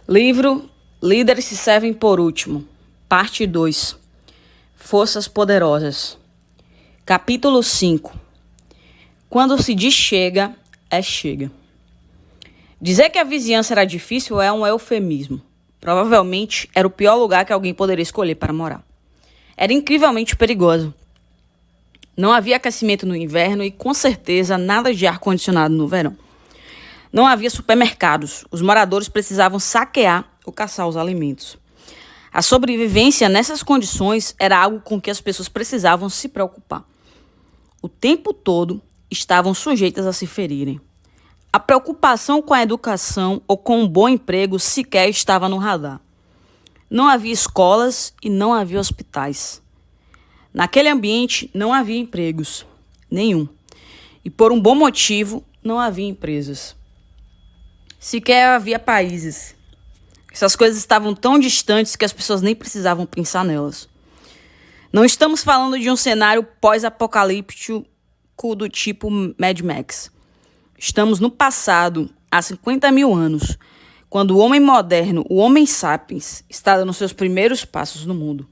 Livro Líderes se servem por último, parte 2. Forças poderosas. Capítulo 5. Quando se diz chega, é chega. Dizer que a vizinhança era difícil é um eufemismo. Provavelmente era o pior lugar que alguém poderia escolher para morar. Era incrivelmente perigoso. Não havia aquecimento no inverno e, com certeza, nada de ar-condicionado no verão. Não havia supermercados. Os moradores precisavam saquear ou caçar os alimentos. A sobrevivência nessas condições era algo com que as pessoas precisavam se preocupar. O tempo todo estavam sujeitas a se ferirem. A preocupação com a educação ou com um bom emprego sequer estava no radar. Não havia escolas e não havia hospitais. Naquele ambiente não havia empregos, nenhum. E por um bom motivo, não havia empresas. Sequer havia países. Essas coisas estavam tão distantes que as pessoas nem precisavam pensar nelas. Não estamos falando de um cenário pós-apocalíptico do tipo Mad Max. Estamos no passado, há 50 mil anos, quando o homem moderno, o Homem Sapiens, está dando seus primeiros passos no mundo.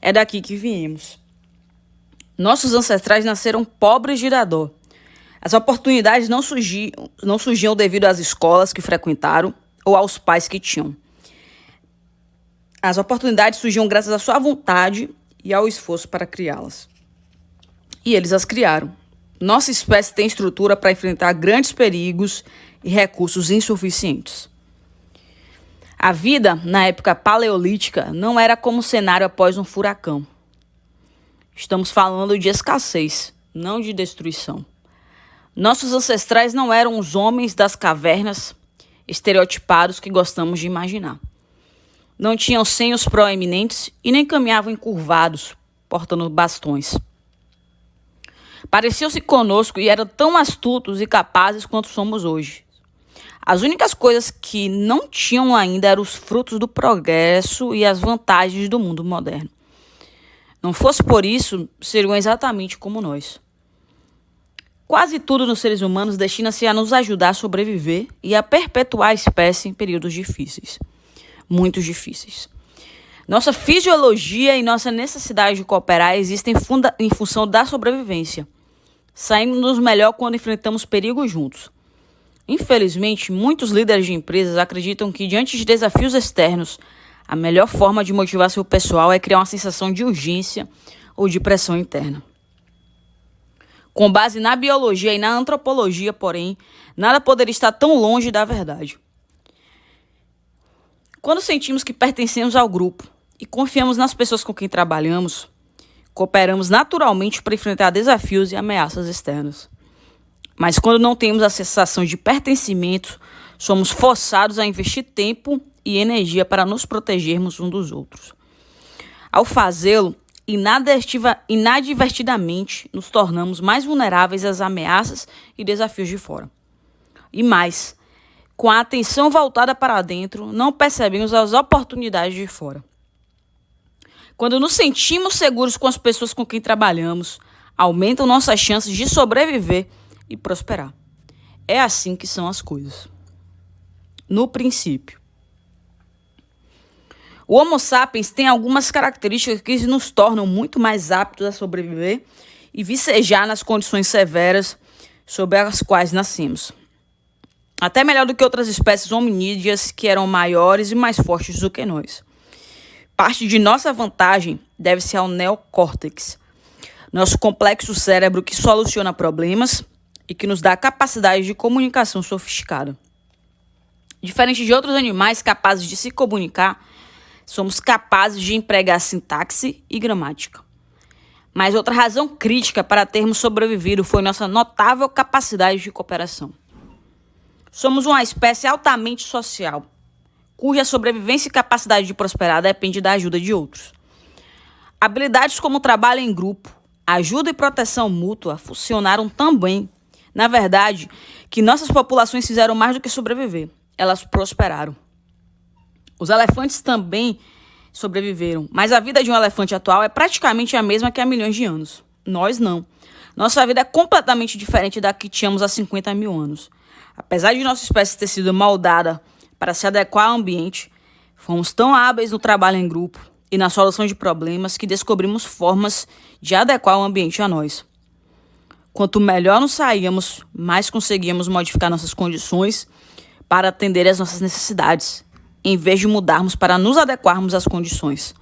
É daqui que viemos. Nossos ancestrais nasceram pobres de dor. As oportunidades não surgiam devido às escolas que frequentaram ou aos pais que tinham. As oportunidades surgiam graças à sua vontade e ao esforço para criá-las. E eles as criaram. Nossa espécie tem estrutura para enfrentar grandes perigos e recursos insuficientes. A vida, na época paleolítica, não era como o cenário após um furacão. Estamos falando de escassez, não de destruição. Nossos ancestrais não eram os homens das cavernas estereotipados que gostamos de imaginar. Não tinham seios proeminentes e nem caminhavam encurvados, portando bastões. Pareciam-se conosco e eram tão astutos e capazes quanto somos hoje. As únicas coisas que não tinham ainda eram os frutos do progresso e as vantagens do mundo moderno. Não fosse por isso, seriam exatamente como nós. Quase tudo nos seres humanos destina-se a nos ajudar a sobreviver e a perpetuar a espécie em períodos difíceis. Muito difíceis. Nossa fisiologia e nossa necessidade de cooperar existem em função da sobrevivência. Saímos melhor quando enfrentamos perigos juntos. Infelizmente, muitos líderes de empresas acreditam que, diante de desafios externos, a melhor forma de motivar seu pessoal é criar uma sensação de urgência ou de pressão interna. Com base na biologia e na antropologia, porém, nada poderia estar tão longe da verdade. Quando sentimos que pertencemos ao grupo e confiamos nas pessoas com quem trabalhamos, cooperamos naturalmente para enfrentar desafios e ameaças externas. Mas quando não temos a sensação de pertencimento, somos forçados a investir tempo e energia para nos protegermos uns dos outros. Ao fazê-lo, inadvertidamente nos tornamos mais vulneráveis às ameaças e desafios de fora. E mais, com a atenção voltada para dentro, não percebemos as oportunidades de fora. Quando nos sentimos seguros com as pessoas com quem trabalhamos, aumentam nossas chances de sobreviver e prosperar. É assim que são as coisas. No princípio. O Homo sapiens tem algumas características que nos tornam muito mais aptos a sobreviver e vicejar nas condições severas sob as quais nascemos. Até melhor do que outras espécies hominídeas que eram maiores e mais fortes do que nós. Parte de nossa vantagem deve-se ao neocórtex, nosso complexo cérebro que soluciona problemas e que nos dá a capacidade de comunicação sofisticada. Diferente de outros animais capazes de se comunicar, somos capazes de empregar sintaxe e gramática. Mas outra razão crítica para termos sobrevivido foi nossa notável capacidade de cooperação. Somos uma espécie altamente social, cuja sobrevivência e capacidade de prosperar depende da ajuda de outros. Habilidades como trabalho em grupo, ajuda e proteção mútua funcionaram tão bem, na verdade, que nossas populações fizeram mais do que sobreviver, elas prosperaram. Os elefantes também sobreviveram, mas a vida de um elefante atual é praticamente a mesma que há milhões de anos. Nós não. Nossa vida é completamente diferente da que tínhamos há 50 mil anos. Apesar de nossa espécie ter sido moldada para se adequar ao ambiente, fomos tão hábeis no trabalho em grupo e na solução de problemas que descobrimos formas de adequar o ambiente a nós. Quanto melhor nos saíamos, mais conseguíamos modificar nossas condições para atender às nossas necessidades, em vez de mudarmos para nos adequarmos às condições.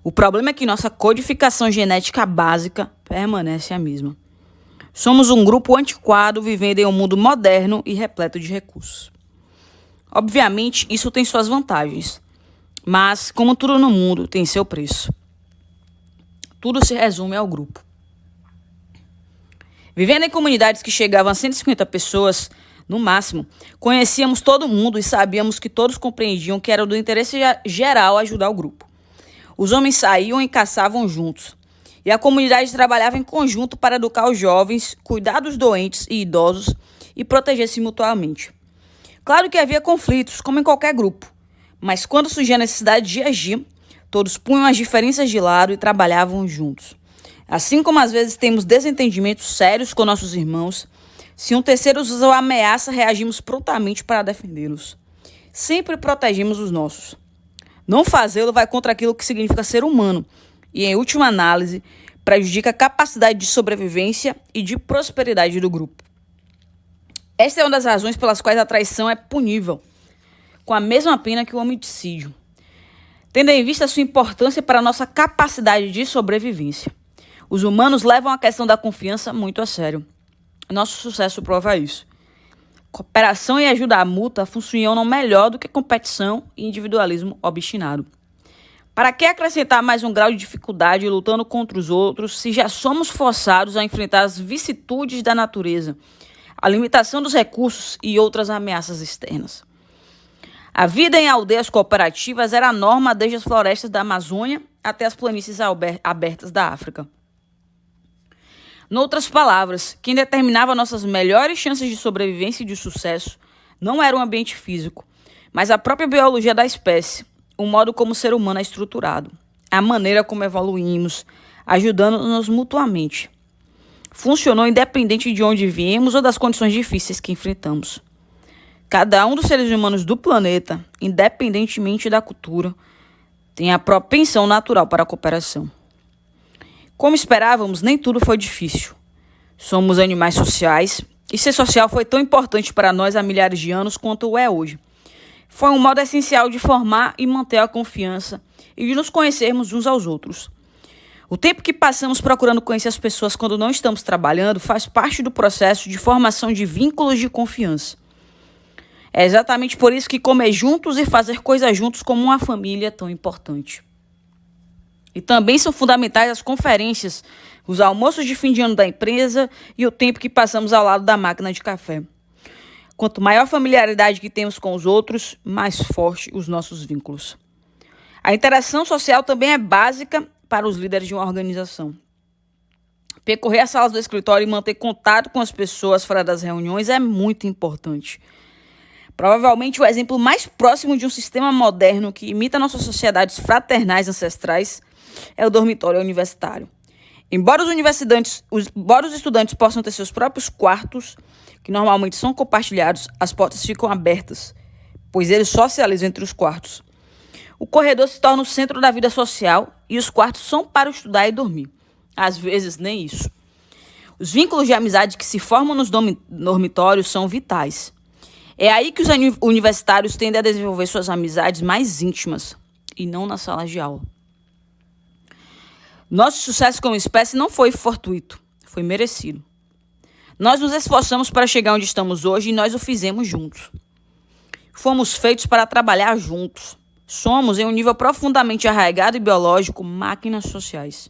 O problema é que nossa codificação genética básica permanece a mesma. Somos um grupo antiquado vivendo em um mundo moderno e repleto de recursos. Obviamente, isso tem suas vantagens, mas, como tudo no mundo, tem seu preço. Tudo se resume ao grupo. Vivendo em comunidades que chegavam a 150 pessoas, no máximo, conhecíamos todo mundo e sabíamos que todos compreendiam que era do interesse geral ajudar o grupo. Os homens saíam e caçavam juntos, e a comunidade trabalhava em conjunto para educar os jovens, cuidar dos doentes e idosos e proteger-se mutuamente. Claro que havia conflitos, como em qualquer grupo, mas quando surgia a necessidade de agir, todos punham as diferenças de lado e trabalhavam juntos. Assim como às vezes temos desentendimentos sérios com nossos irmãos, se um terceiro usou ameaça, reagimos prontamente para defendê-los. Sempre protegemos os nossos. Não fazê-lo vai contra aquilo que significa ser humano e, em última análise, prejudica a capacidade de sobrevivência e de prosperidade do grupo. Esta é uma das razões pelas quais a traição é punível, com a mesma pena que o homicídio, tendo em vista a sua importância para a nossa capacidade de sobrevivência. Os humanos levam a questão da confiança muito a sério. Nosso sucesso prova isso. Cooperação e ajuda mútua funcionam melhor do que competição e individualismo obstinado. Para que acrescentar mais um grau de dificuldade lutando contra os outros se já somos forçados a enfrentar as vicissitudes da natureza, a limitação dos recursos e outras ameaças externas? A vida em aldeias cooperativas era a norma desde as florestas da Amazônia até as planícies abertas da África. Noutras palavras, quem determinava nossas melhores chances de sobrevivência e de sucesso não era o ambiente físico, mas a própria biologia da espécie, o modo como o ser humano é estruturado, a maneira como evoluímos, ajudando-nos mutuamente. Funcionou independente de onde viemos ou das condições difíceis que enfrentamos. Cada um dos seres humanos do planeta, independentemente da cultura, tem a propensão natural para a cooperação. Como esperávamos, nem tudo foi difícil. Somos animais sociais, e ser social foi tão importante para nós há milhares de anos quanto o é hoje. Foi um modo essencial de formar e manter a confiança e de nos conhecermos uns aos outros. O tempo que passamos procurando conhecer as pessoas quando não estamos trabalhando faz parte do processo de formação de vínculos de confiança. É exatamente por isso que comer juntos e fazer coisas juntos como uma família é tão importante. E também são fundamentais as conferências, os almoços de fim de ano da empresa e o tempo que passamos ao lado da máquina de café. Quanto maior a familiaridade que temos com os outros, mais forte os nossos vínculos. A interação social também é básica para os líderes de uma organização. Percorrer as salas do escritório e manter contato com as pessoas fora das reuniões é muito importante. Provavelmente o exemplo mais próximo de um sistema moderno que imita nossas sociedades fraternais ancestrais é o dormitório universitário. Embora os estudantes possam ter seus próprios quartos, que normalmente são compartilhados, as portas ficam abertas, pois eles socializam entre os quartos. O corredor se torna o centro da vida social e os quartos são para estudar e dormir. Às vezes, nem isso. Os vínculos de amizade que se formam nos dormitórios são vitais. É aí que os universitários tendem a desenvolver suas amizades mais íntimas, e não nas salas de aula. Nosso sucesso como espécie não foi fortuito, foi merecido. Nós nos esforçamos para chegar onde estamos hoje e nós o fizemos juntos. Fomos feitos para trabalhar juntos. Somos, em um nível profundamente arraigado e biológico, máquinas sociais.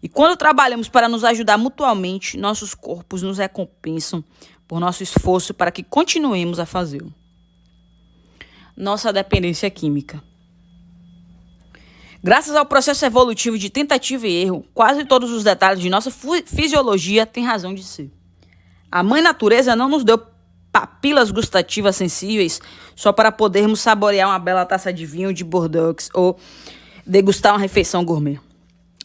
E quando trabalhamos para nos ajudar mutuamente, nossos corpos nos recompensam por nosso esforço para que continuemos a fazê-lo. Nossa dependência química. Graças ao processo evolutivo de tentativa e erro, quase todos os detalhes de nossa fisiologia têm razão de ser. A mãe natureza não nos deu papilas gustativas sensíveis só para podermos saborear uma bela taça de vinho de Bordeaux ou degustar uma refeição gourmet.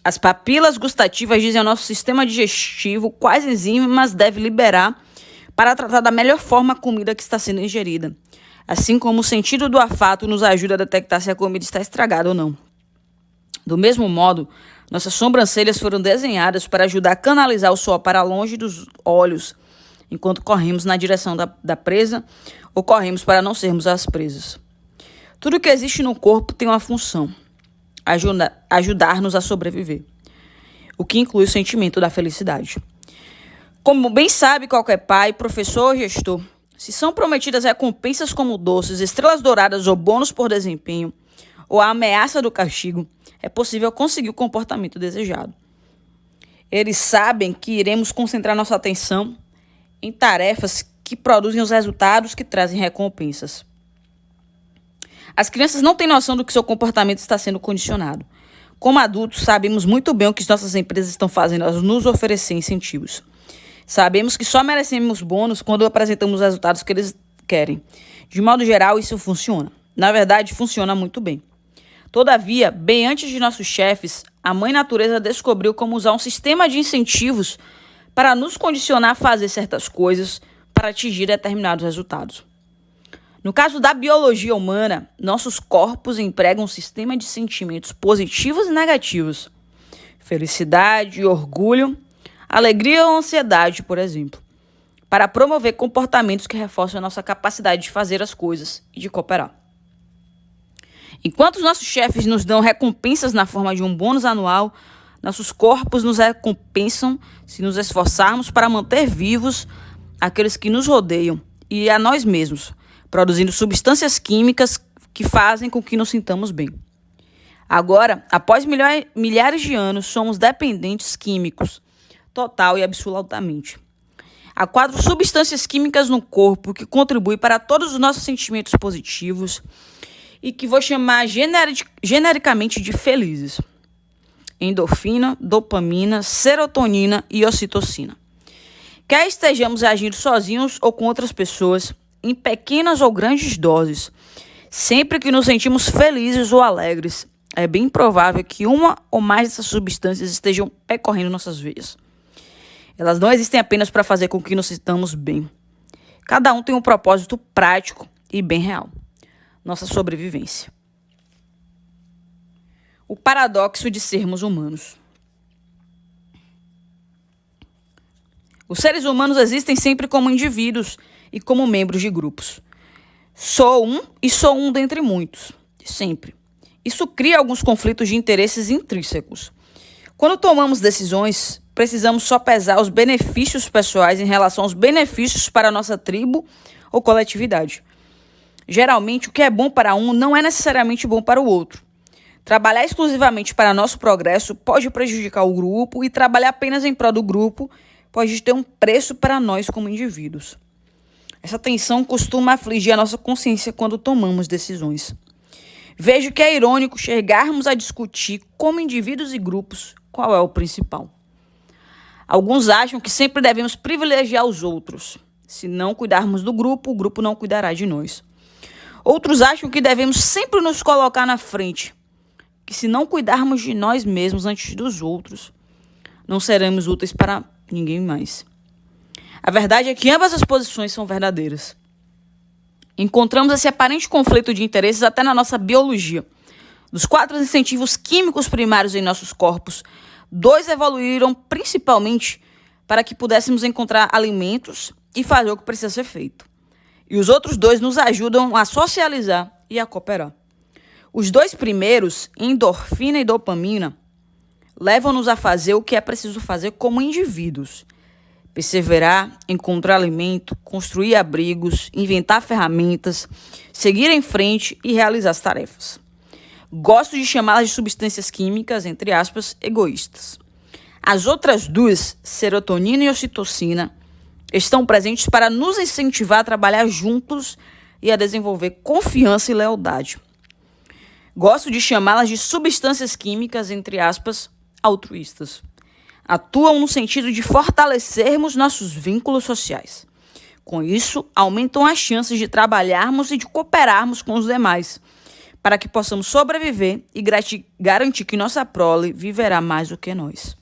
As papilas gustativas dizem ao nosso sistema digestivo quais enzimas deve liberar para tratar da melhor forma a comida que está sendo ingerida, assim como o sentido do olfato nos ajuda a detectar se a comida está estragada ou não. Do mesmo modo, nossas sobrancelhas foram desenhadas para ajudar a canalizar o suor para longe dos olhos, enquanto corremos na direção da presa ou corremos para não sermos as presas. Tudo que existe no corpo tem uma função: ajudar-nos a sobreviver, o que inclui o sentimento da felicidade. Como bem sabe qualquer pai, professor ou gestor, se são prometidas recompensas como doces, estrelas douradas ou bônus por desempenho, ou a ameaça do castigo, é possível conseguir o comportamento desejado. Eles sabem que iremos concentrar nossa atenção em tarefas que produzem os resultados que trazem recompensas. As crianças não têm noção do que seu comportamento está sendo condicionado. Como adultos, sabemos muito bem o que nossas empresas estão fazendo ao nos oferecer incentivos. Sabemos que só merecemos bônus quando apresentamos os resultados que eles querem. De modo geral, isso funciona. Na verdade, funciona muito bem. Todavia, bem antes de nossos chefes, a Mãe Natureza descobriu como usar um sistema de incentivos para nos condicionar a fazer certas coisas para atingir determinados resultados. No caso da biologia humana, nossos corpos empregam um sistema de sentimentos positivos e negativos. Felicidade, orgulho, alegria ou ansiedade, por exemplo, para promover comportamentos que reforçam a nossa capacidade de fazer as coisas e de cooperar. Enquanto os nossos chefes nos dão recompensas na forma de um bônus anual, nossos corpos nos recompensam se nos esforçarmos para manter vivos aqueles que nos rodeiam e a nós mesmos, produzindo substâncias químicas que fazem com que nos sintamos bem. Agora, após milhares de anos, somos dependentes químicos, total e absolutamente. Há 4 substâncias químicas no corpo que contribuem para todos os nossos sentimentos positivos e que vou chamar genericamente de felizes: endorfina, dopamina, serotonina e ocitocina. Quer estejamos agindo sozinhos ou com outras pessoas, em pequenas ou grandes doses, sempre que nos sentimos felizes ou alegres, é bem provável que uma ou mais dessas substâncias estejam percorrendo nossas veias. Elas não existem apenas para fazer com que nos sintamos bem. Cada um tem um propósito prático e bem real: nossa sobrevivência. O paradoxo de sermos humanos. Os seres humanos existem sempre como indivíduos e como membros de grupos. Sou um dentre muitos, sempre. Isso cria alguns conflitos de interesses intrínsecos. Quando tomamos decisões, precisamos só pesar os benefícios pessoais em relação aos benefícios para a nossa tribo ou coletividade. Geralmente, o que é bom para um não é necessariamente bom para o outro. Trabalhar exclusivamente para nosso progresso pode prejudicar o grupo, e trabalhar apenas em prol do grupo pode ter um preço para nós como indivíduos. Essa tensão costuma afligir a nossa consciência quando tomamos decisões. Vejo que é irônico chegarmos a discutir, como indivíduos e grupos, qual é o principal. Alguns acham que sempre devemos privilegiar os outros. Se não cuidarmos do grupo, o grupo não cuidará de nós. Outros acham que devemos sempre nos colocar na frente, que se não cuidarmos de nós mesmos antes dos outros, não seremos úteis para ninguém mais. A verdade é que ambas as posições são verdadeiras. Encontramos esse aparente conflito de interesses até na nossa biologia. Dos 4 incentivos químicos primários em nossos corpos, 2 evoluíram principalmente para que pudéssemos encontrar alimentos e fazer o que precisa ser feito. E os outros 2 nos ajudam a socializar e a cooperar. Os 2 primeiros, endorfina e dopamina, levam-nos a fazer o que é preciso fazer como indivíduos: perseverar, encontrar alimento, construir abrigos, inventar ferramentas, seguir em frente e realizar as tarefas. Gosto de chamá-las de substâncias químicas, entre aspas, egoístas. As outras 2, serotonina e ocitocina, estão presentes para nos incentivar a trabalhar juntos e a desenvolver confiança e lealdade. Gosto de chamá-las de substâncias químicas, entre aspas, altruístas. Atuam no sentido de fortalecermos nossos vínculos sociais. Com isso, aumentam as chances de trabalharmos e de cooperarmos com os demais, para que possamos sobreviver e garantir que nossa prole viverá mais do que nós.